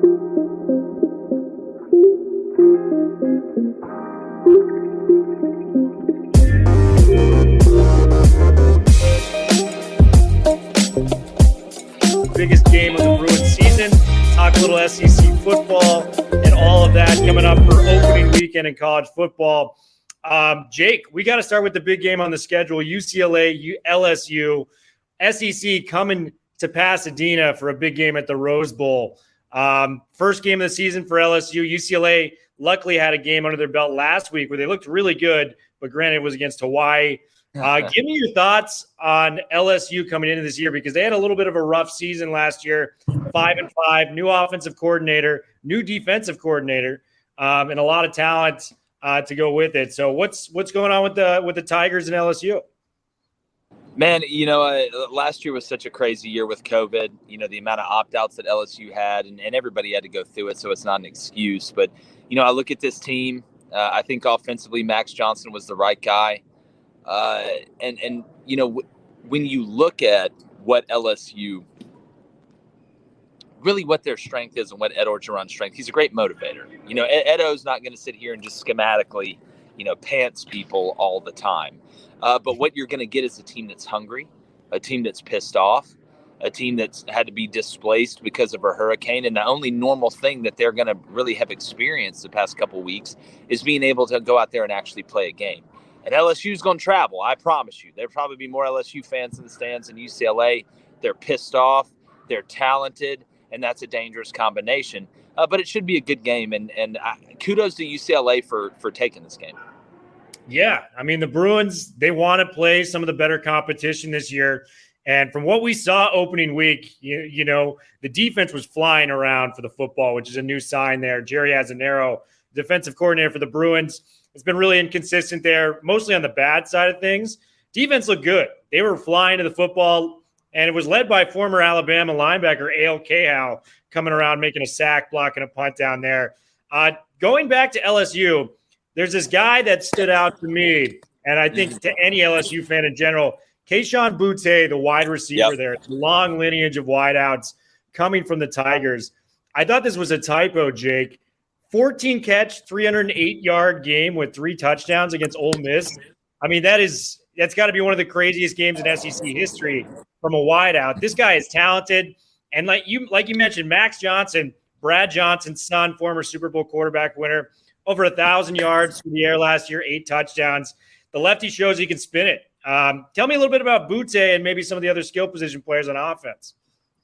Biggest game of the Bruin season. Talk a little SEC football and all of that coming up for opening weekend in college football. Jake, we got to start with the big game on the schedule. UCLA, LSU, SEC coming to Pasadena for a big game at the Rose Bowl. First game of the season for LSU. UCLA luckily had a game under their belt last week where they looked really good, but granted it was against Hawaii. Give me your thoughts on LSU coming into this year, because they had a little bit of a rough season last year, 5-5, new offensive coordinator, new defensive coordinator, and a lot of talent to go with it. So what's going on with the Tigers and LSU? Man, last year was such a crazy year with COVID. The amount of opt-outs that LSU had, and everybody had to go through it, so it's not an excuse. But, I look at this team. I think offensively, Max Johnson was the right guy. And when you look at what LSU, really what their strength is and what Ed Orgeron's strength, he's a great motivator. Edo's not going to sit here and just schematically, pants people all the time. But what you're going to get is a team that's hungry, a team that's pissed off, a team that's had to be displaced because of a hurricane. And the only normal thing that they're going to really have experienced the past couple of weeks is being able to go out there and actually play a game. And LSU's going to travel, I promise you. There'll probably be more LSU fans in the stands than UCLA. They're pissed off, they're talented, and that's a dangerous combination. But it should be a good game, and kudos to UCLA for taking this game. Yeah, I mean, the Bruins, they want to play some of the better competition this year. And from what we saw opening week, the defense was flying around for the football, which is a new sign there. Jerry Azzanaro, defensive coordinator for the Bruins, it's been really inconsistent there, mostly on the bad side of things. Defense looked good. They were flying to the football, and it was led by former Alabama linebacker A.L. Cahow coming around, making a sack, blocking a punt down there. Going back to LSU, there's this guy that stood out to me, and I think to any LSU fan in general, Kayshon Boutte, the wide receiver there, long lineage of wideouts coming from the Tigers. I thought this was a typo, Jake. 14 catch, 308-yard game with 3 touchdowns against Ole Miss. I mean, that's got to be one of the craziest games in SEC history from a wideout. This guy is talented, and like you mentioned, Max Johnson, Brad Johnson's son, former Super Bowl quarterback winner, over 1,000 yards through the air last year, 8 touchdowns. The lefty shows he can spin it. Tell me a little bit about Boutte and maybe some of the other skill position players on offense.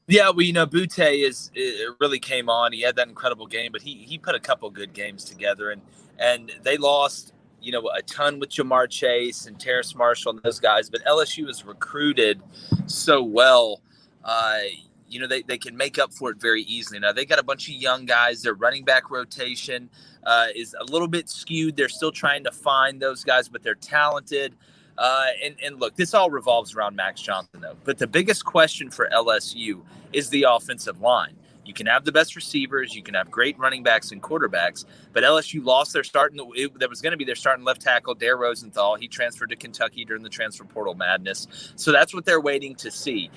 Yeah, well, Boutte really came on. He had that incredible game, but he put a couple good games together, and they lost, a ton with Jamar Chase and Terrace Marshall and those guys. But LSU is recruited so well, they can make up for it very easily. Now they got a bunch of young guys. Their running back rotation is a little bit skewed. They're still trying to find those guys, but they're talented. And look, this all revolves around Max Johnson, though. But the biggest question for LSU is the offensive line. You can have the best receivers, you can have great running backs and quarterbacks, but LSU lost their starting left tackle, Dare Rosenthal. He transferred to Kentucky during the transfer portal madness. So that's what they're waiting to see.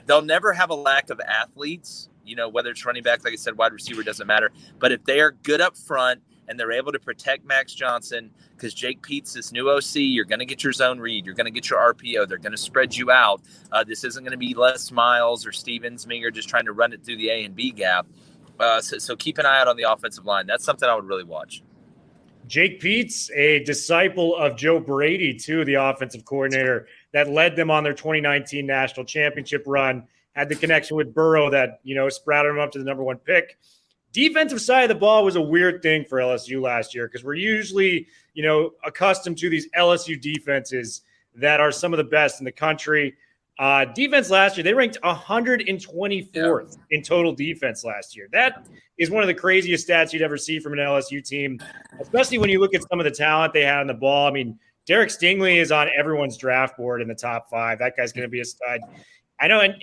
They'll never have a lack of athletes, whether it's running back, like I said, wide receiver, doesn't matter. But if they are good up front and they're able to protect Max Johnson, because Jake Pete's this new OC, you're going to get your zone read, you're going to get your RPO, they're going to spread you out. This isn't going to be Les Miles or Stevens Minger just trying to run it through the A and B gap. So keep an eye out on the offensive line. That's something I would really watch. Jake Pete's a disciple of Joe Brady, too, the offensive coordinator that led them on their 2019 national championship run, had the connection with Burrow that, sprouted him up to the number 1 pick. Defensive side of the ball was a weird thing for LSU last year because we're usually, accustomed to these LSU defenses that are some of the best in the country. Defense last year, they ranked 124th in total defense last year. That is one of the craziest stats you'd ever see from an LSU team, especially when you look at some of the talent they had on the ball. I mean, Derek Stingley is on everyone's draft board in the top 5. That guy's going to be a stud. I know, and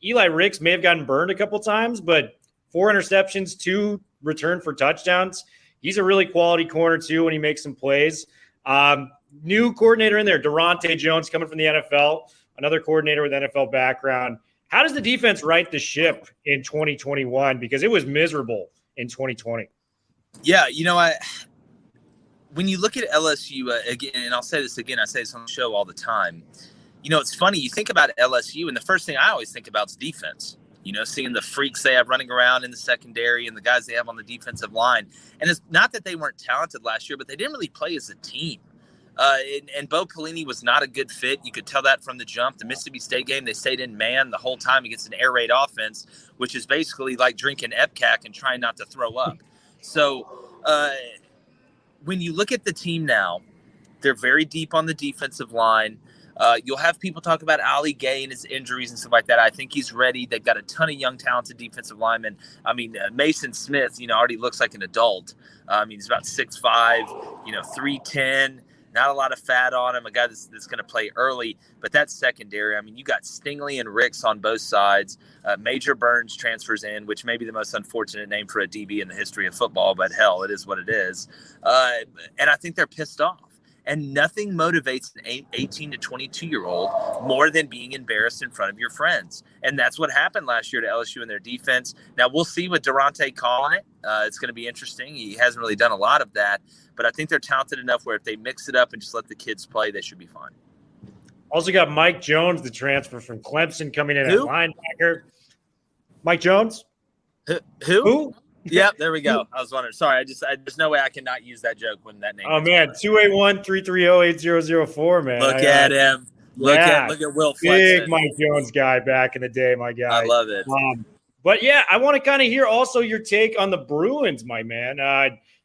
Eli Ricks may have gotten burned a couple times, but 4 interceptions, 2 returned for touchdowns. He's a really quality corner, too, when he makes some plays. New coordinator in there, Durante Jones, coming from the NFL, another coordinator with NFL background. How does the defense right the ship in 2021? Because it was miserable in 2020. Yeah, when you look at LSU, again, and I'll say this again, I say this on the show all the time. It's funny. You think about LSU, and the first thing I always think about is defense. Seeing the freaks they have running around in the secondary and the guys they have on the defensive line. And it's not that they weren't talented last year, but they didn't really play as a team. And Bo Pelini was not a good fit. You could tell that from the jump. The Mississippi State game, they stayed in man the whole time against an air raid offense, which is basically like drinking Epcac and trying not to throw up. So when you look at the team now, they're very deep on the defensive line. You'll have people talk about Ali Gay and his injuries and stuff like that. I think he's ready. They've got a ton of young, talented defensive linemen. Mason Smith, already looks like an adult. He's about 6'5", 310. Not a lot of fat on him, a guy that's going to play early. But that's secondary. You got Stingley and Ricks on both sides. Major Burns transfers in, which may be the most unfortunate name for a DB in the history of football, but hell, it is what it is. And I think they're pissed off. And nothing motivates an 18 to 22-year-old more than being embarrassed in front of your friends. And that's what happened last year to LSU in their defense. Now, we'll see with Durante calling it. It's going to be interesting. He hasn't really done a lot of that. But I think they're talented enough where if they mix it up and just let the kids play, they should be fine. Also got Mike Jones, the transfer from Clemson, coming in at linebacker. Mike Jones? Who? Yep, there we go. I was wondering. Sorry, there's no way I cannot use that joke when that name. Oh man, 281-330-8004, man. Look at him. Look at Will flexing. Big Mike Jones guy back in the day, my guy. I love it. But yeah, I want to kind of hear also your take on the Bruins, my man.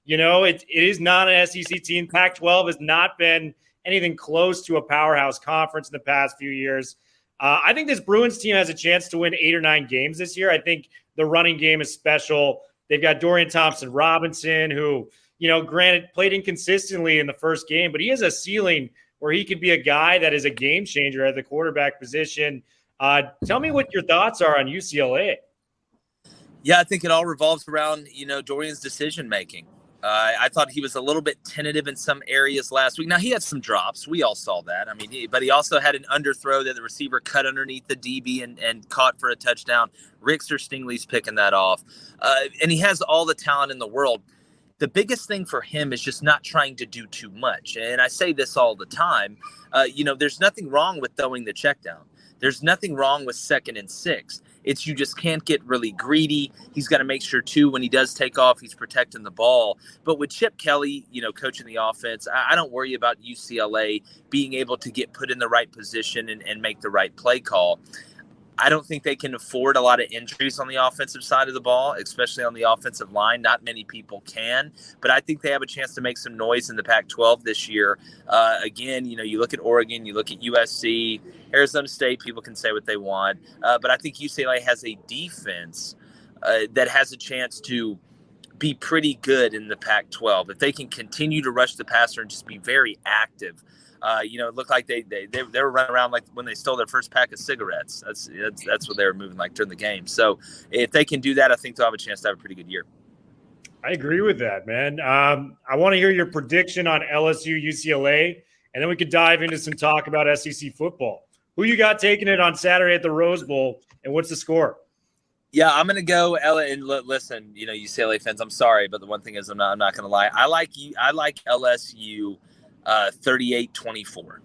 It is not an SEC team. Pac-12 has not been anything close to a powerhouse conference in the past few years. I think this Bruins team has a chance to win 8 or 9 games this year. I think the running game is special. They've got Dorian Thompson-Robinson, who, granted played inconsistently in the first game, but he has a ceiling where he could be a guy that is a game changer at the quarterback position. Tell me what your thoughts are on UCLA. Yeah, I think it all revolves around, Dorian's decision-making. I thought he was a little bit tentative in some areas last week. Now, he had some drops. We all saw that. But he also had an underthrow that the receiver cut underneath the DB and caught for a touchdown. Ricks or Stingley's picking that off. And he has all the talent in the world. The biggest thing for him is just not trying to do too much. And I say this all the time. There's nothing wrong with throwing the check down. There's nothing wrong with 2nd and 6. It's you just can't get really greedy. He's got to make sure, too, when he does take off, he's protecting the ball. But with Chip Kelly, coaching the offense, I don't worry about UCLA being able to get put in the right position and make the right play call. I don't think they can afford a lot of injuries on the offensive side of the ball, especially on the offensive line. Not many people can, but I think they have a chance to make some noise in the Pac-12 this year. Again, you look at Oregon, you look at USC, Arizona State, people can say what they want. But I think UCLA has a defense that has a chance to be pretty good in the Pac-12. If they can continue to rush the passer and just be very active. It looked like they were running around like when they stole their first pack of cigarettes. That's what they were moving like during the game. So if they can do that, I think they'll have a chance to have a pretty good year. I agree with that, man. I want to hear your prediction on LSU UCLA, and then we could dive into some talk about SEC football. Who you got taking it on Saturday at the Rose Bowl, and what's the score? Yeah, I'm gonna go. And listen, UCLA fans, I'm sorry, but the one thing is, I'm not gonna lie. I like LSU. 38-24.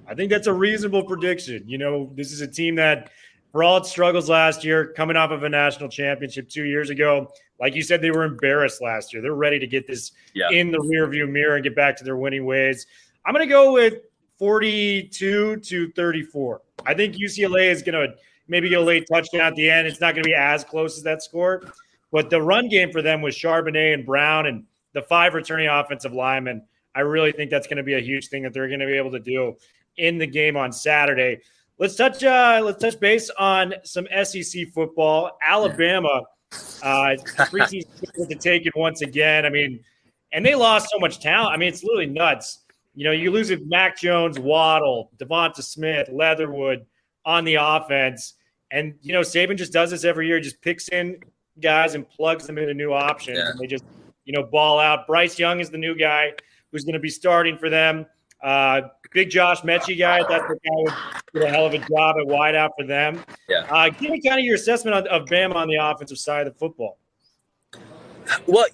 I think that's a reasonable prediction. This is a team that, for all its struggles last year, coming off of a national championship 2 years ago, like you said, they were embarrassed last year. They're ready to get this in the rearview mirror and get back to their winning ways. I'm going to go with 42-34. I think UCLA is going to maybe get a late touchdown at the end. It's not going to be as close as that score, but the run game for them with Charbonnet and Brown and the 5 returning offensive linemen, I really think that's going to be a huge thing that they're going to be able to do in the game on Saturday. Let's touch base on some SEC football. Alabama, preseason to take it once again. And they lost so much talent. It's literally nuts. You lose with Mac Jones, Waddle, Devonta Smith, Leatherwood on the offense. And, Saban just does this every year. Just picks in guys and plugs them into new options. Yeah. And they just, ball out. Bryce Young is the new guy who's going to be starting for them. Big Josh Mechie guy. That's the guy would do a hell of a job at wideout for them. Yeah. Give me kind of your assessment of Bama on the offensive side of the football. Well,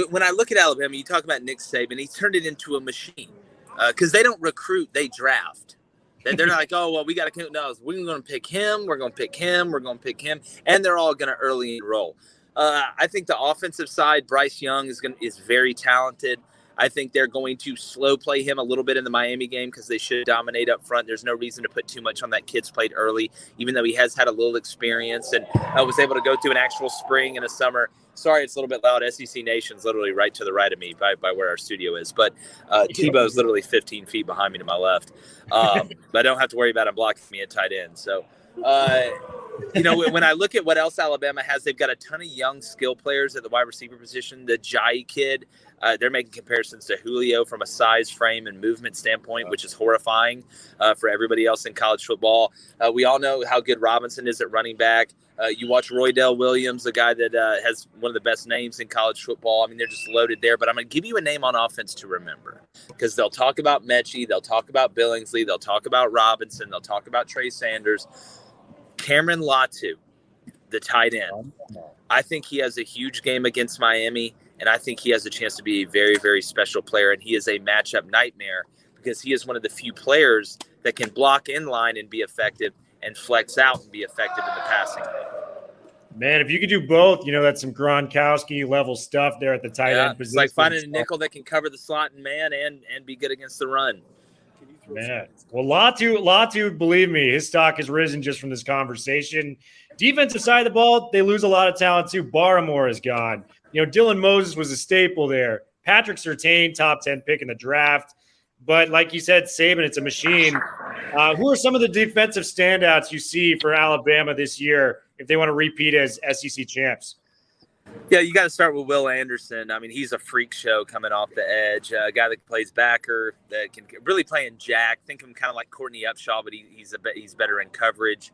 when I look at Alabama, you talk about Nick Saban. He turned it into a machine because they don't recruit; they draft. They're not like, oh, well, we got to. No, we're going to pick him. We're going to pick him. We're going to pick him, and they're all going to early enroll. I think the offensive side, Bryce Young is very talented. I think they're going to slow play him a little bit in the Miami game because they should dominate up front. There's no reason to put too much on that kid's plate early, even though he has had a little experience and was able to go through an actual spring and a summer. Sorry, it's a little bit loud. SEC Nation's literally right to the right of me by where our studio is. But Tebow's literally 15 feet behind me to my left. But I don't have to worry about him blocking me at tight end. So, when I look at what else Alabama has, they've got a ton of young skill players at the wide receiver position. The Jai kid, they're making comparisons to Julio from a size, frame, and movement standpoint, which is horrifying for everybody else in college football. We all know how good Robinson is at running back. You watch Roydell Williams, the guy that has one of the best names in college football. I mean, they're just loaded there. But I'm going to give you a name on offense to remember because they'll talk about Mechie, they'll talk about Billingsley, they'll talk about Robinson, they'll talk about Trey Sanders. Cameron Latu, the tight end. I think he has a huge game against Miami, and I think he has a chance to be a very, very special player, and he is a matchup nightmare because he is one of the few players that can block in line and be effective and flex out and be effective in the passing game. Man, if you could do both, that's some Gronkowski level stuff there at the tight end position. It's like finding a nickel that can cover the slot and man and be good against the run. Man, well, Latu, believe me, his stock has risen just from this conversation. Defensive side of the ball, they lose a lot of talent too. Barmore is gone. Dylan Moses was a staple there. Patrick Surtain, top 10 pick in the draft. But like you said, Saban, it's a machine. Who are some of the defensive standouts you see for Alabama this year if they want to repeat as SEC champs? Yeah, you got to start with Will Anderson. I mean, he's a freak show coming off the edge. A guy that plays backer, that can really play in jack. Think of him kind of like Courtney Upshaw, but he's better in coverage.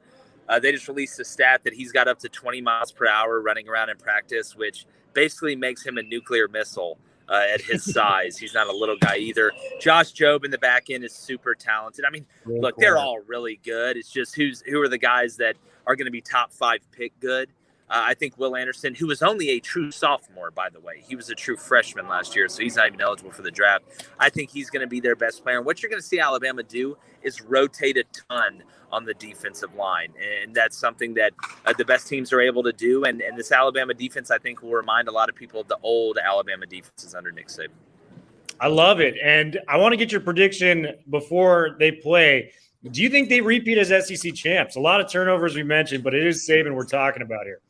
They just released a stat that he's got up to 20 miles per hour running around in practice, which basically makes him a nuclear missile at his size. He's not a little guy either. Josh Jobe in the back end is super talented. I mean, look, they're all really good. It's just who are the guys that are going to be top 5 pick good. I think Will Anderson, who was only a true sophomore, by the way, he was a true freshman last year, so he's not even eligible for the draft. I think he's going to be their best player. And what you're going to see Alabama do is rotate a ton on the defensive line, and that's something that the best teams are able to do. And this Alabama defense, I think, will remind a lot of people of the old Alabama defenses under Nick Saban. I love it, and I want to get your prediction before they play. Do you think they repeat as SEC champs? A lot of turnovers we mentioned, but it is Saban we're talking about here.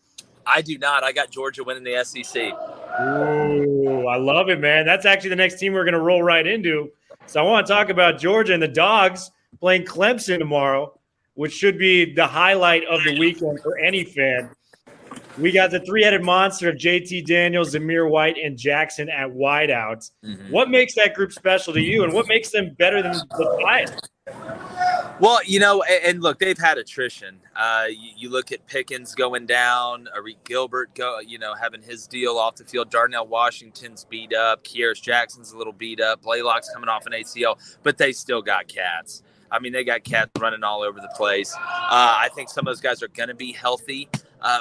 I do not. I got Georgia winning the SEC. Ooh, I love it, man. That's actually the next team we're going to roll right into. So I want to talk about Georgia and the Dogs playing Clemson tomorrow, which should be the highlight of the weekend for any fan. We got the three-headed monster of JT Daniels, Zamir White, and Jackson at wideouts. Mm-hmm. What makes that group special to you, and what makes them better than the Titans? Well, and look, they've had attrition. You look at Pickens going down, Arik Gilbert having his deal off the field. Darnell Washington's beat up. Kearis Jackson's a little beat up. Blaylock's coming off an ACL, but they still got cats. I mean, they got cats running all over the place. I think some of those guys are going to be healthy.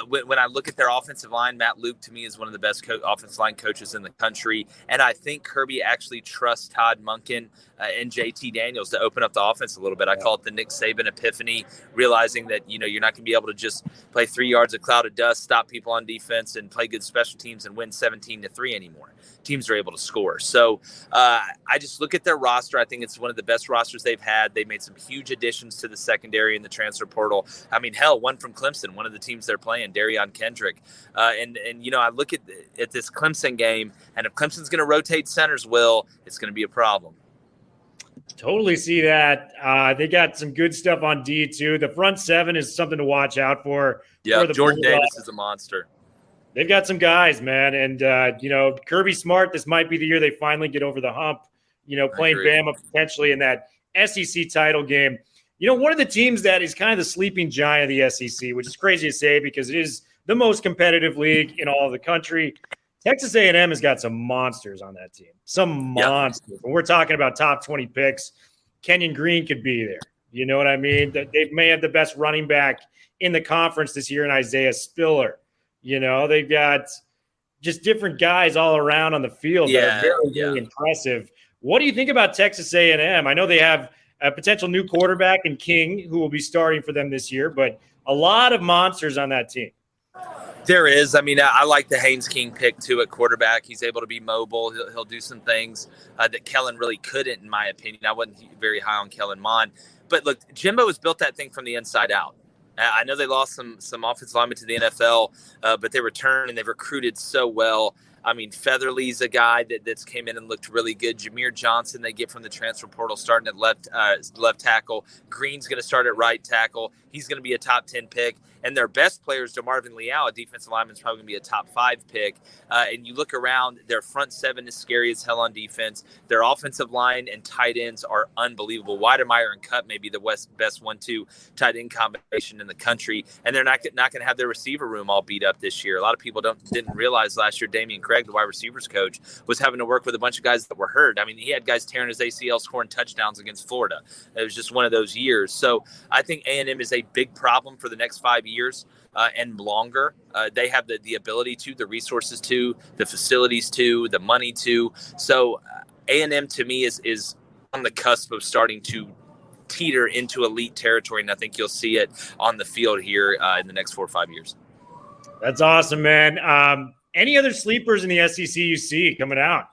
When I look at their offensive line, Matt Luke, to me, is one of the best offensive line coaches in the country. And I think Kirby actually trusts Todd Monken and JT Daniels to open up the offense a little bit. I call it the Nick Saban epiphany, realizing that, you're not going to be able to just play 3 yards of cloud of dust, stop people on defense, and play good special teams and win 17-3 anymore. Teams are able to score. So I just look at their roster. I think it's one of the best rosters they've had. They made some huge additions to the secondary in the transfer portal. I mean, hell, one from Clemson, one of the teams they're playing, Darion Kendrick. And I look at this Clemson game, and if Clemson's going to rotate centers, it's going to be a problem. Totally see that. They got some good stuff on D too. The front seven is something to watch out for. Yeah, Jordan Davis is a monster. They've got some guys, man. And, Kirby Smart, this might be the year they finally get over the hump, playing Bama potentially in that SEC title game. One of the teams that is kind of the sleeping giant of the SEC, which is crazy to say because it is the most competitive league in all of the country. Texas A&M has got some monsters on that team. Some monsters. When we're talking about top 20 picks, Kenyon Green could be there. You know what I mean? They may have the best running back in the conference this year in Isaiah Spiller. You know, they've got just different guys all around on the field that are very, very impressive. What do you think about Texas A&M? I know they have a potential new quarterback in King who will be starting for them this year, but a lot of monsters on that team. There is. I mean, I like the Haynes King pick, too, at quarterback. He's able to be mobile. He'll do some things that Kellen really couldn't, in my opinion. I wasn't very high on Kellen Mond. But, look, Jimbo has built that thing from the inside out. I know they lost some offensive linemen to the NFL, but they returned and they've recruited so well. I mean, Featherly's a guy that's came in and looked really good. Jameer Johnson, they get from the transfer portal, starting at left tackle. Green's going to start at right tackle. He's going to be a top 10 pick. And their best players, DeMarvin Leal, a defensive lineman, is probably going to be a top 5 pick. And you look around, their front seven is scary as hell on defense. Their offensive line and tight ends are unbelievable. Weidemeyer and Cup may be the best 1-2 tight end combination in the country. And they're not going to have their receiver room all beat up this year. A lot of people didn't realize last year Damian Craig, the wide receivers coach, was having to work with a bunch of guys that were hurt. I mean, he had guys tearing his ACL, scoring touchdowns against Florida. It was just one of those years. So I think A&M is a big problem for the next 5 years and longer. They have the ability to, the resources to, the facilities to, the money to. So A&M to me is on the cusp of starting to teeter into elite territory, and I think you'll see it on the field here in the next 4 or 5 years. That's awesome, man. Any other sleepers in the SEC you see coming out?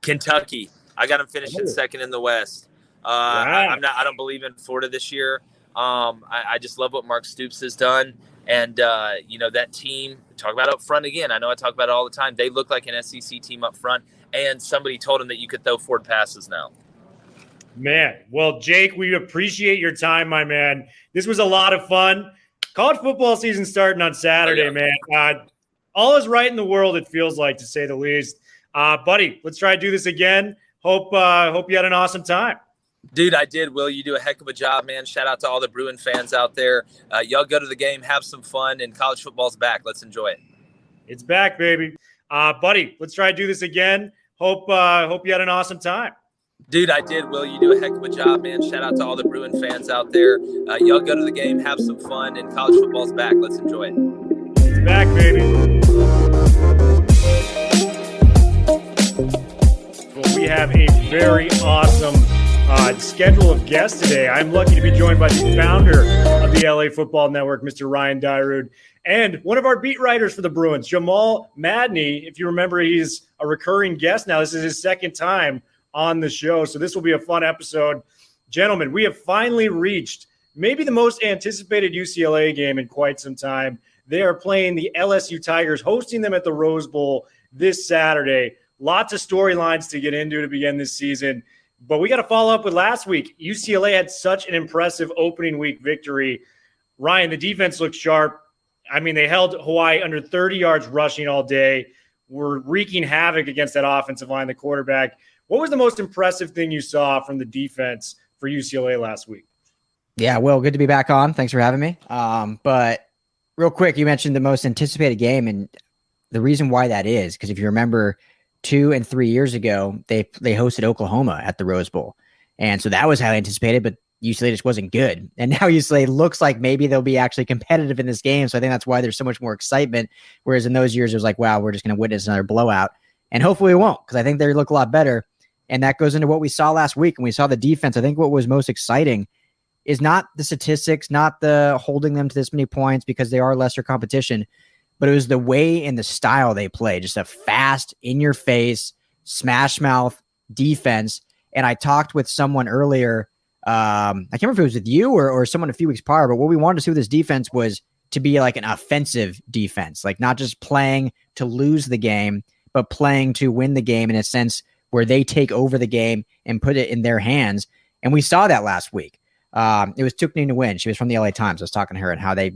Kentucky. I got them finishing second in the West. I don't believe in Florida this year. I just love what Mark Stoops has done. And, that team, talk about up front again. I know I talk about it all the time. They look like an SEC team up front, and somebody told them that you could throw forward passes now. Man, well, Jake, we appreciate your time, my man. This was a lot of fun. College football season starting on Saturday, man. All is right in the world, it feels like, to say the least. Buddy, let's try to do this again. Hope you had an awesome time. Dude, I did, Will. You do a heck of a job, man. Shout out to all the Bruin fans out there. Y'all go to the game, have some fun, and college football's back. Let's enjoy it. It's back, baby. Buddy, let's try to do this again. Hope you had an awesome time. Dude, I did, Will. You do a heck of a job, man. Shout out to all the Bruin fans out there. Y'all go to the game, have some fun, and college football's back. Let's enjoy it. It's back, baby. Well, we have a very awesome schedule of guests today. I'm lucky to be joined by the founder of the LA Football Network, Mr. Ryan Dyrud, and one of our beat writers for the Bruins, Jamal Madni. If you remember, he's a recurring guest now. This is his second time on the show, so this will be a fun episode. Gentlemen, we have finally reached maybe the most anticipated UCLA game in quite some time. They are playing the LSU Tigers, hosting them at the Rose Bowl this Saturday. Lots of storylines to get into to begin this season. But we got to follow up with last week. UCLA had such an impressive opening week victory. Ryan, the defense looked sharp. I mean, they held Hawaii under 30 yards rushing all day. Were wreaking havoc against that offensive line, the quarterback. What was the most impressive thing you saw from the defense for UCLA last week? Yeah, Will, good to be back on. Thanks for having me. But real quick, you mentioned the most anticipated game, and the reason why that is because if you remember 2 and 3 years ago, they hosted Oklahoma at the Rose Bowl. And so that was highly anticipated, but UCLA just wasn't good. And now UCLA looks like maybe they'll be actually competitive in this game. So I think that's why there's so much more excitement. Whereas in those years, it was like, wow, we're just going to witness another blowout. And hopefully we won't, because I think they look a lot better. And that goes into what we saw last week. And we saw the defense. I think what was most exciting is not the statistics, not the holding them to this many points because they are lesser competition, but it was the way and the style they play, just a fast, in-your-face, smash-mouth defense. And I talked with someone earlier, I can't remember if it was with you or someone a few weeks prior, but what we wanted to see with this defense was to be like an offensive defense, like not just playing to lose the game, but playing to win the game in a sense where they take over the game and put it in their hands. And we saw that last week. It was Tukney to win. She was from the LA Times. I was talking to her and how they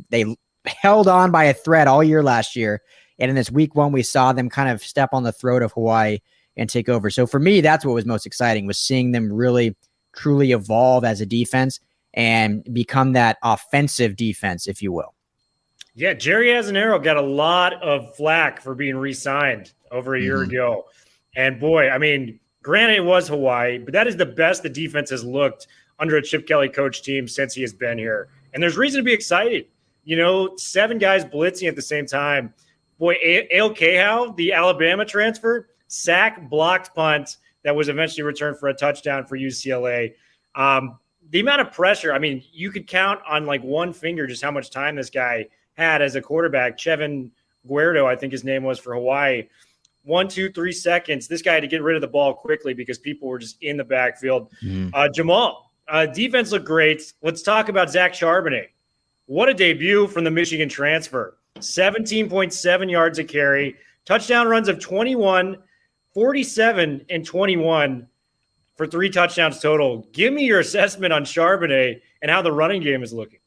held on by a thread all year last year. And in this week one, we saw them kind of step on the throat of Hawaii and take over. So for me, that's what was most exciting, was seeing them really, truly evolve as a defense and become that offensive defense, if you will. Yeah, Jerry Azzinaro got a lot of flack for being re-signed over a year ago. And boy, I mean, granted it was Hawaii, but that is the best the defense has looked under a Chip Kelly coach team since he has been here. And there's reason to be excited. 7 guys blitzing at the same time. Boy, Ale Cahow, the Alabama transfer, sack, blocked punt that was eventually returned for a touchdown for UCLA. The amount of pressure, I mean, you could count on like one finger just how much time this guy had as a quarterback. Chevin Guerdo, I think his name was, for Hawaii. 1, 2, 3 seconds. This guy had to get rid of the ball quickly because people were just in the backfield. Jamal, defense looked great. Let's talk about Zach Charbonnet. What a debut from the Michigan transfer. 17.7 yards a carry, touchdown runs of 21, 47, and 21 for 3 touchdowns total. Give me your assessment on Charbonnet and how the running game is looking.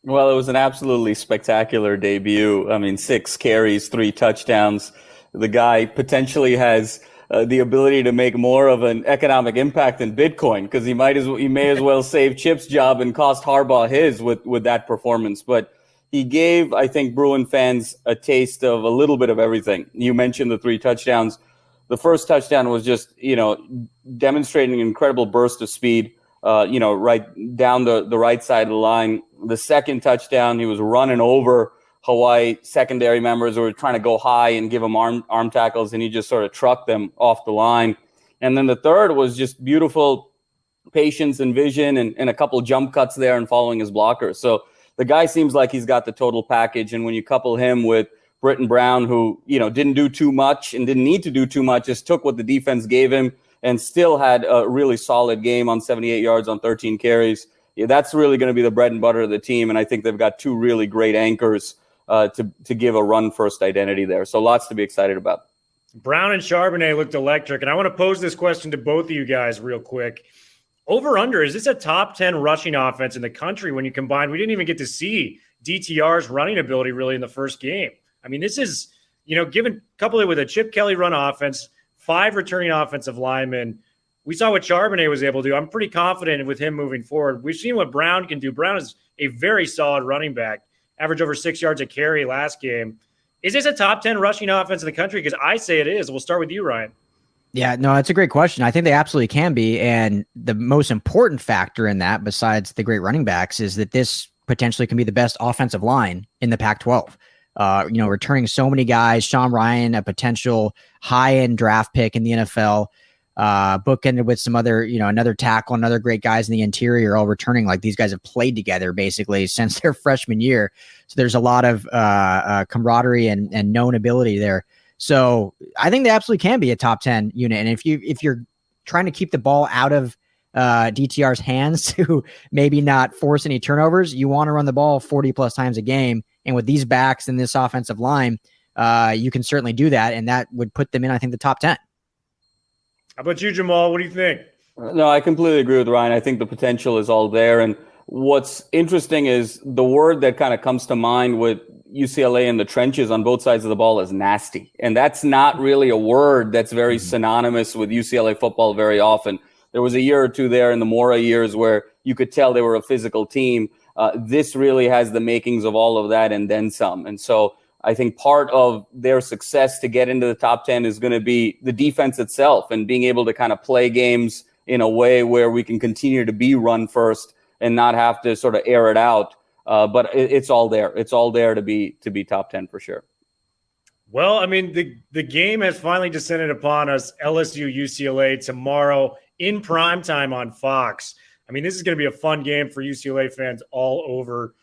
Well, it was an absolutely spectacular debut. I mean, 6 carries, 3 touchdowns. The guy potentially has the ability to make more of an economic impact than Bitcoin, because he may as well save Chip's job and cost Harbaugh his with that performance. But he gave, I think, Bruin fans a taste of a little bit of everything. You mentioned the 3 touchdowns. The first touchdown was just, demonstrating an incredible burst of speed, right down the right side of the line. The second touchdown, he was running over Hawaii secondary members who were trying to go high and give him arm tackles, and he just sort of trucked them off the line. And then the third was just beautiful patience and vision and a couple jump cuts there and following his blockers. So the guy seems like he's got the total package. And when you couple him with Britton Brown, who, didn't do too much and didn't need to do too much, just took what the defense gave him and still had a really solid game on 78 yards on 13 carries. Yeah, that's really going to be the bread and butter of the team. And I think they've got 2 really great anchors to give a run-first identity there. So lots to be excited about. Brown and Charbonnet looked electric. And I want to pose this question to both of you guys real quick. Over-under, is this a top 10 rushing offense in the country when you combine? We didn't even get to see DTR's running ability really in the first game. I mean, this is, coupled with a Chip Kelly run offense, 5 returning offensive linemen. We saw what Charbonnet was able to do. I'm pretty confident with him moving forward. We've seen what Brown can do. Brown is a very solid running back, averaged over 6 yards a carry last game. Is this a top 10 rushing offense in the country? Because I say it is. We'll start with you, Ryan. Yeah, no, that's a great question. I think they absolutely can be. And the most important factor in that, besides the great running backs, is that this potentially can be the best offensive line in the Pac-12. Returning so many guys. Sean Ryan, a potential high-end draft pick in the NFL, bookended with some other, another tackle, another great guys in the interior, all returning. Like, these guys have played together basically since their freshman year. So there's a lot of camaraderie and known ability there. So I think they absolutely can be a top 10 unit. And if you're trying to keep the ball out of DTR's hands to maybe not force any turnovers, you want to run the ball 40 plus times a game. And with these backs and this offensive line, you can certainly do that. And that would put them in, I think, the top 10. How about you, Jamal? What do you think? No, I completely agree with Ryan. I think the potential is all there. And what's interesting is the word that kind of comes to mind with UCLA in the trenches on both sides of the ball is nasty. And that's not really a word that's very synonymous with UCLA football very often. There was a year or two there in the Mora years where you could tell they were a physical team. This really has the makings of all of that and then some. And so I think part of their success to get into the top 10 is going to be the defense itself and being able to kind of play games in a way where we can continue to be run first and not have to sort of air it out. But it's all there. It's all there to be top 10 for sure. Well, I mean, the game has finally descended upon us. LSU UCLA tomorrow in primetime on Fox. I mean, this is going to be a fun game for UCLA fans all over.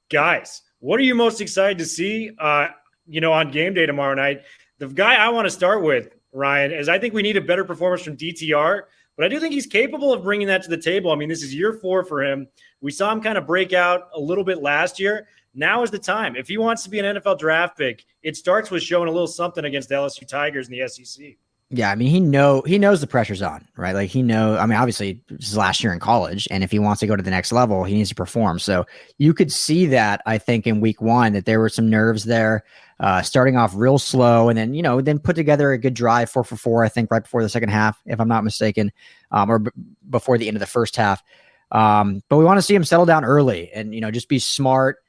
Guys, what are you most excited to see, on game day tomorrow night? The guy I want to start with, Ryan, is I think we need a better performance from DTR, but I do think he's capable of bringing that to the table. I mean, this is year 4 for him. We saw him kind of break out a little bit last year. Now is the time. If he wants to be an NFL draft pick, it starts with showing a little something against the LSU Tigers in the SEC. Yeah, I mean, he knows the pressure's on, right? Like, obviously this is last year in college, and if he wants to go to the next level, he needs to perform. So you could see that, I think, in week 1, that there were some nerves there, starting off real slow, and then put together a good drive, 4 for 4, I think, right before the second half, if I'm not mistaken, or before the end of the first half. But we want to see him settle down early and, just be smart.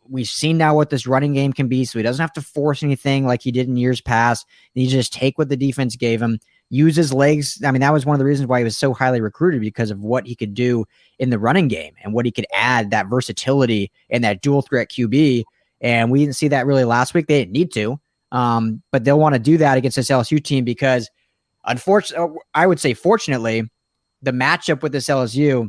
we've seen now what this running game can be, so he doesn't have to force anything like he did in years past. He just take what the defense gave him, use his legs. I mean, that was one of the reasons why he was so highly recruited, because of what he could do in the running game and what he could add, that versatility and that dual threat QB. And we didn't see that really last week. They didn't need to, but they'll want to do that against this LSU team because, unfortunately, I would say fortunately, the matchup with this LSU,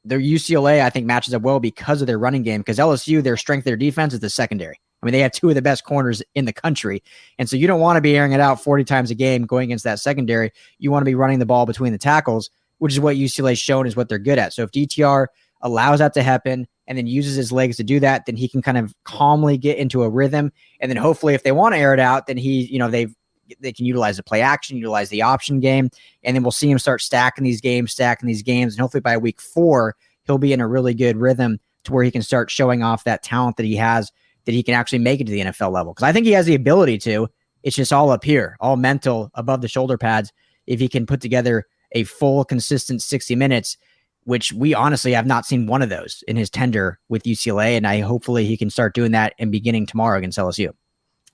their UCLA, I think, matches up well because of their running game, because LSU, their strength, their defense is the secondary. I mean, they have two of the best corners in the country. And so you don't want to be airing it out 40 times a game going against that secondary. You want to be running the ball between the tackles, which is what UCLA's shown is what they're good at. So if DTR allows that to happen and then uses his legs to do that, then he can kind of calmly get into a rhythm. And then hopefully if they want to air it out, then they can utilize the play action, utilize the option game, and then we'll see him start stacking these games. And hopefully by week 4, he'll be in a really good rhythm to where he can start showing off that talent that he has, that he can actually make it to the NFL level. Because I think he has the ability to. It's just all up here, all mental, above the shoulder pads. If he can put together a full, consistent 60 minutes, which we honestly have not seen one of those in his tenure with UCLA, and hopefully he can start doing that and beginning tomorrow against LSU.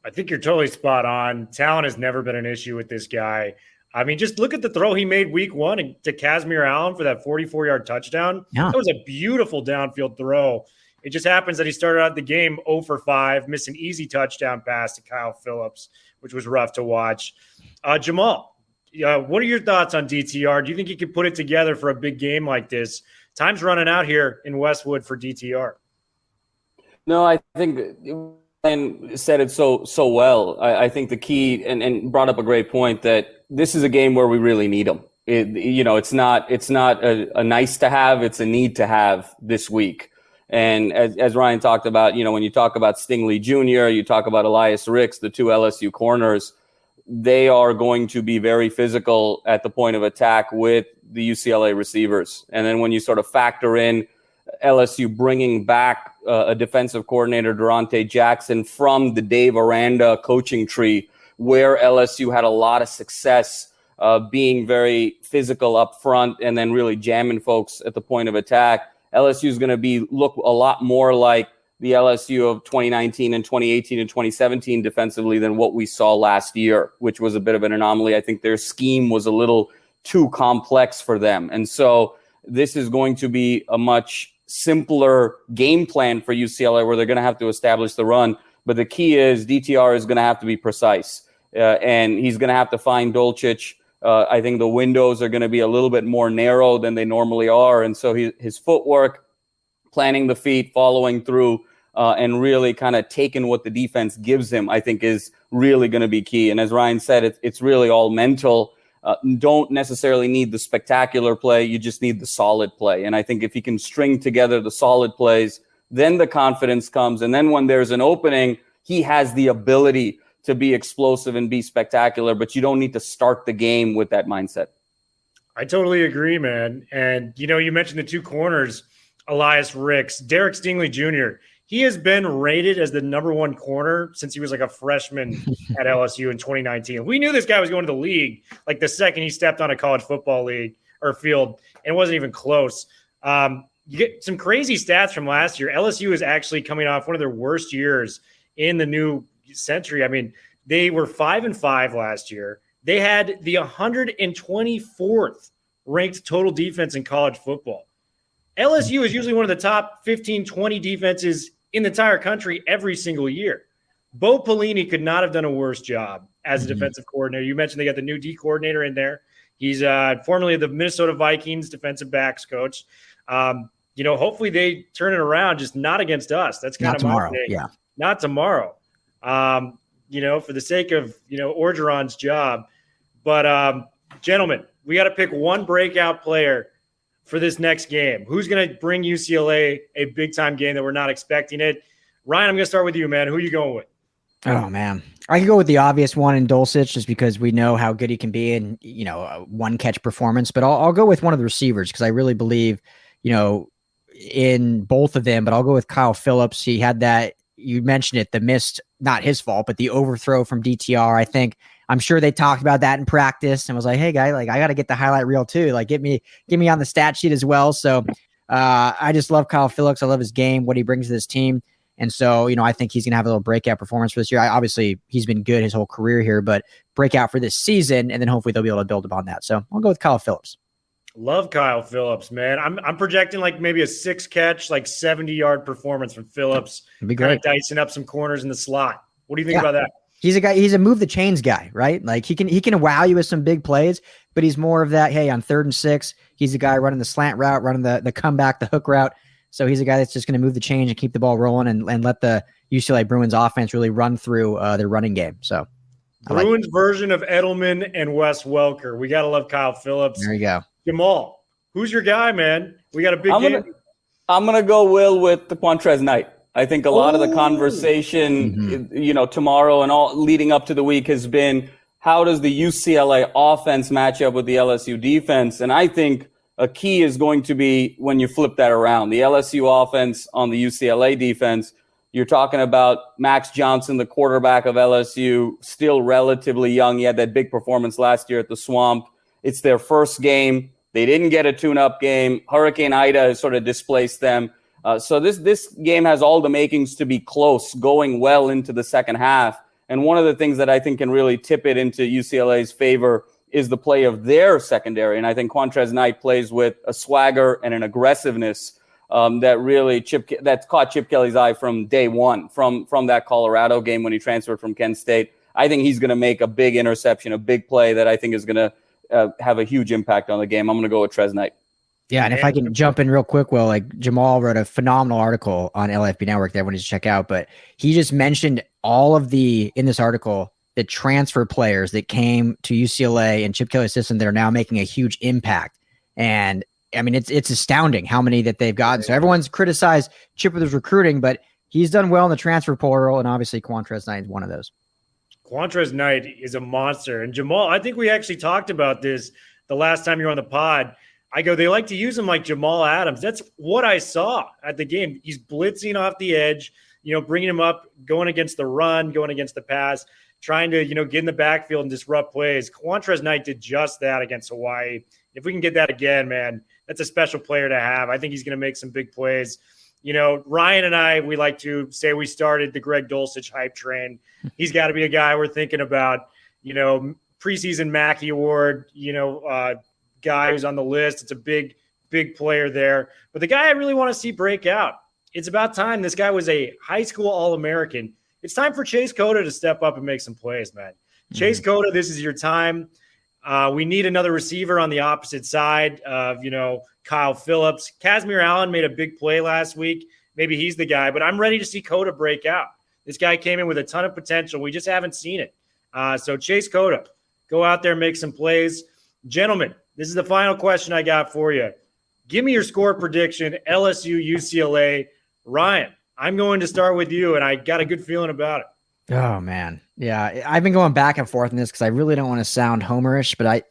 I think you're totally spot on. Talent has never been an issue with this guy. I mean, just look at the throw he made week 1 to Casimir Allen for that 44-yard touchdown. Yeah. That was a beautiful downfield throw. It just happens that he started out the game 0 for 5, missed an easy touchdown pass to Kyle Phillips, which was rough to watch. Jamal, what are your thoughts on DTR? Do you think he could put it together for a big game like this? Time's running out here in Westwood for DTR. No, I think and said it so well. I think the key and brought up a great point that this is a game where we really need him. It's not a nice to have, it's a need to have this week. And as Ryan talked about, when you talk about Stingley Jr., you talk about Elias Ricks, the two LSU corners, they are going to be very physical at the point of attack with the UCLA receivers. And then when you sort of factor in LSU bringing back a defensive coordinator, Durante Jackson, from the Dave Aranda coaching tree, where LSU had a lot of success being very physical up front and then really jamming folks at the point of attack. LSU is going to look a lot more like the LSU of 2019 and 2018 and 2017 defensively than what we saw last year, which was a bit of an anomaly. I think their scheme was a little too complex for them. And so this is going to be a much simpler game plan for UCLA, where they're going to have to establish the run. But the key is DTR is going to have to be precise, and he's going to have to find Dolchich. I think the windows are going to be a little bit more narrow than they normally are. And so his footwork, planting the feet, following through, and really kind of taking what the defense gives him, I think is really going to be key. And as Ryan said, it's really all mental. Don't necessarily need the spectacular play. You just need the solid play. And I think if he can string together the solid plays, then the confidence comes. And then when there's an opening, he has the ability to be explosive and be spectacular, but you don't need to start the game with that mindset. I totally agree, man. And, you mentioned the two corners, Elias Ricks, Derek Stingley Jr., he has been rated as the number 1 corner since he was like a freshman at LSU in 2019. We knew this guy was going to the league like the second he stepped on a college football league or field, and it wasn't even close. You get some crazy stats from last year. LSU is actually coming off one of their worst years in the new century. I mean, they were 5-5 last year. They had the 124th ranked total defense in college football. LSU is usually one of the top 15, 20 defenses in the entire country every single year. Bo Pelini could not have done a worse job as a defensive coordinator. You mentioned they got the new D coordinator in there. He's formerly the Minnesota Vikings defensive backs coach. Hopefully they turn it around, just not against us. That's kind of tomorrow. my thing. Yeah. Not tomorrow. For the sake of, Orgeron's job. But, gentlemen, we got to pick one breakout player for this next game. Who's going to bring UCLA a big-time game that we're not expecting it? Ryan, I'm going to start with you, man. Who are you going with? Oh, man. I can go with the obvious one in Dulcich just because we know how good he can be in, a one-catch performance. But I'll go with one of the receivers because I really believe, in both of them. But I'll go with Kyle Phillips. He had that, you mentioned it, the missed, not his fault, but the overthrow from DTR. I'm sure they talked about that in practice and was like, hey, guy, I got to get the highlight reel too. Get me on the stat sheet as well. So I just love Kyle Phillips. I love his game, what he brings to this team. And so, I think he's going to have a little breakout performance for this year. Obviously, he's been good his whole career here, but breakout for this season, and then hopefully they'll be able to build upon that. So I'll go with Kyle Phillips. Love Kyle Phillips, man. I'm projecting like maybe a 6-catch, like 70-yard performance from Phillips. It'd be great. Kind of dicing up some corners in the slot. What do you think about that? He's a guy. He's a move the chains guy, right? Like he can wow you with some big plays, but he's more of that. Hey, on 3rd and 6, he's a guy running the slant route, running the comeback, the hook route. So he's a guy that's just going to move the chains and keep the ball rolling and let the UCLA Bruins offense really run through their running game. So Bruins version of Edelman and Wes Welker. We got to love Kyle Phillips. There you go. Jamal, who's your guy, man? We got a big game. I'm going to go, Will, with the Quantrez Knight. I think a lot of the conversation, tomorrow and all leading up to the week has been, how does the UCLA offense match up with the LSU defense? And I think a key is going to be when you flip that around. The LSU offense on the UCLA defense, you're talking about Max Johnson, the quarterback of LSU, still relatively young. He had that big performance last year at the Swamp. It's their first game. They didn't get a tune-up game. Hurricane Ida has sort of displaced them. So this game has all the makings to be close, going well into the second half. And one of the things that I think can really tip it into UCLA's favor is the play of their secondary. And I think Quantrez Knight plays with a swagger and an aggressiveness that caught Chip Kelly's eye from day one, from that Colorado game when he transferred from Kent State. I think he's going to make a big interception, a big play that I think is going to have a huge impact on the game. I'm going to go with Trez Knight. Yeah, and if I can jump in real quick, well, like Jamal wrote a phenomenal article on LAFB Network that everyone needs to check out, but he just mentioned all of in this article, the transfer players that came to UCLA and Chip Kelly's system that are now making a huge impact. And I mean, it's astounding how many that they've gotten. So everyone's criticized Chip with his recruiting, but he's done well in the transfer portal, and obviously Quantrez Knight is one of those. Quantrez Knight is a monster. And Jamal, I think we actually talked about this the last time you were on the pod. I go, they like to use him like Jamal Adams. That's what I saw at the game. He's blitzing off the edge, bringing him up, going against the run, going against the pass, trying to, get in the backfield and disrupt plays. Quantrez Knight did just that against Hawaii. If we can get that again, man, that's a special player to have. I think he's going to make some big plays. Ryan and I, we like to say we started the Greg Dulcich hype train. He's got to be a guy we're thinking about, preseason Mackey Award, guy who's on the list. It's a big player there. But the guy I really want to see break out, it's about time. This guy was a high school All-American. It's time for Chase Cota to step up and make some plays, man. Mm-hmm. Chase Cota, this is your time. We need another receiver on the opposite side of, Kyle Phillips. Casimir Allen made a big play last week. Maybe he's the guy, but I'm ready to see Cota break out. This guy came in with a ton of potential. We just haven't seen it. So Chase Cota, go out there, make some plays. Gentlemen, this is the final question I got for you. Give me your score prediction, LSU, UCLA. Ryan, I'm going to start with you, and I got a good feeling about it. Oh, man. Yeah, I've been going back and forth on this because I really don't want to sound homerish, but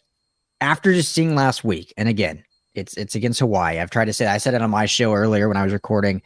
after just seeing last week, and again, it's against Hawaii. I've tried to say, I said it on my show earlier when I was recording.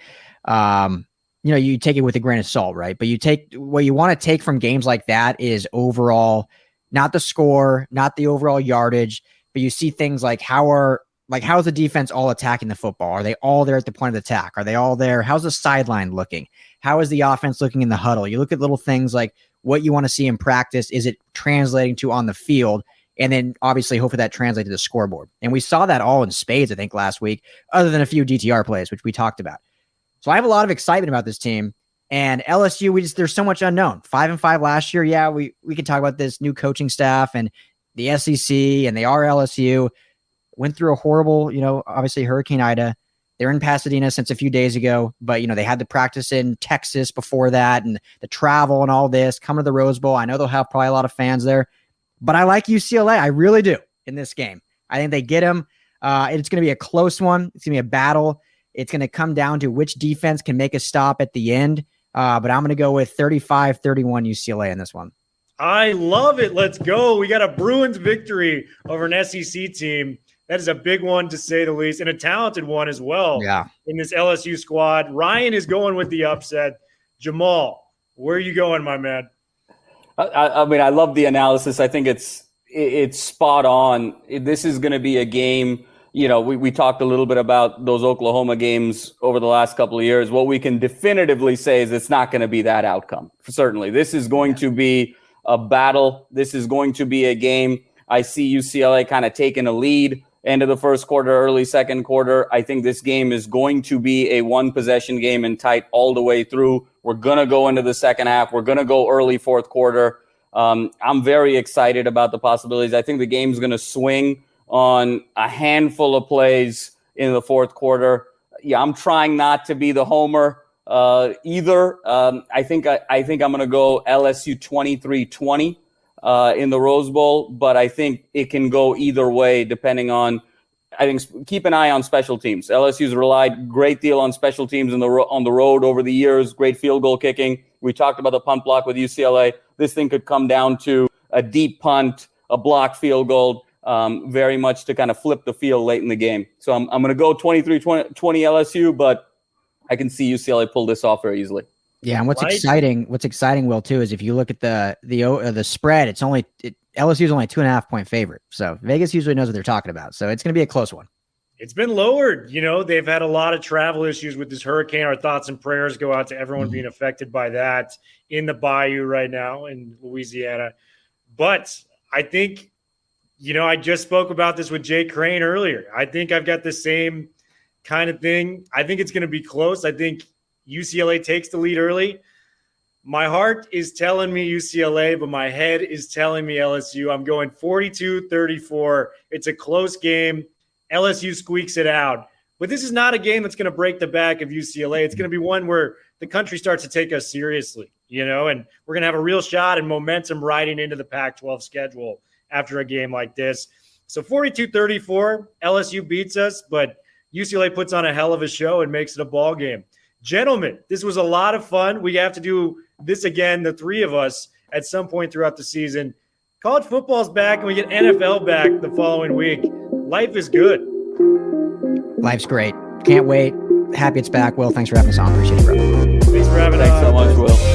You take it with a grain of salt, right? But what you want to take from games like that is overall, not the score, not the overall yardage, but you see things like how's the defense all attacking the football? Are they all there at the point of attack? Are they all there? How's the sideline looking? How is the offense looking in the huddle? You look at little things like what you want to see in practice. Is it translating to on the field? And then obviously hopefully that translates to the scoreboard. And we saw that all in spades, I think, last week, other than a few DTR plays, which we talked about. So I have a lot of excitement about this team. And LSU, there's so much unknown. 5-5 last year. Yeah, we could talk about this new coaching staff and the SEC, and they are LSU. Went through a horrible, obviously Hurricane Ida. They're in Pasadena since a few days ago, but, they had the practice in Texas before that and the travel and all this. Come to the Rose Bowl. I know they'll have probably a lot of fans there, but I like UCLA. I really do in this game. I think they get them. It's going to be a close one. It's going to be a battle. It's going to come down to which defense can make a stop at the end. But I'm going to go with 35-31 UCLA in this one. I love it. Let's go. We got a Bruins victory over an SEC team. That is a big one, to say the least, and a talented one as well. Yeah. In this LSU squad. Ryan is going with the upset. Jamal, where are you going, my man? I mean, I love the analysis. I think it's spot on. This is going to be a game we talked a little bit about those Oklahoma games over the last couple of years. What we can definitively say is it's not going to be that outcome. Certainly. This is going to be a battle. This is going to be a game. I see UCLA kind of taking a lead end of the first quarter, early second quarter. I think this game is going to be a one-possession game and tight all the way through. We're going to go into the second half. We're going to go early fourth quarter. I'm very excited about the possibilities. I think the game's going to swing on a handful of plays in the fourth quarter. Yeah, I'm trying not to be the homer either. I think I'm going to go LSU 23-20 in the Rose Bowl, but I think it can go either way depending on. I think keep an eye on special teams. LSU's relied a great deal on special teams on the road over the years. Great field goal kicking. We talked about the punt block with UCLA. This thing could come down to a deep punt, a block field goal, very much to kind of flip the field late in the game. So I'm going to go 23-20 LSU, but I can see UCLA pull this off very easily. Yeah, and what's exciting, Will, too, is if you look at the spread, LSU is only a 2.5-point favorite. So Vegas usually knows what they're talking about. So it's going to be a close one. It's been lowered. They've had a lot of travel issues with this hurricane. Our thoughts and prayers go out to everyone being affected by that in the bayou right now in Louisiana. But I think, I just spoke about this with Jay Crain earlier. I think I've got the same kind of thing. I think it's going to be close. I think UCLA takes the lead early. My heart is telling me UCLA, but my head is telling me LSU. I'm going 42-34. It's a close game. LSU squeaks it out. But this is not a game that's going to break the back of UCLA. It's going to be one where the country starts to take us seriously, and we're going to have a real shot and momentum riding into the Pac-12 schedule after a game like this. So 42-34, LSU beats us, but UCLA puts on a hell of a show and makes it a ball game. Gentlemen, this was a lot of fun. We have to do this again, the three of us, at some point throughout the season. College football's back, and we get NFL back the following week. Life is good. Life's great. Can't wait. Happy it's back. Will, thanks for having us on. Appreciate it, bro. Thanks for having us on. Thanks so much, Will.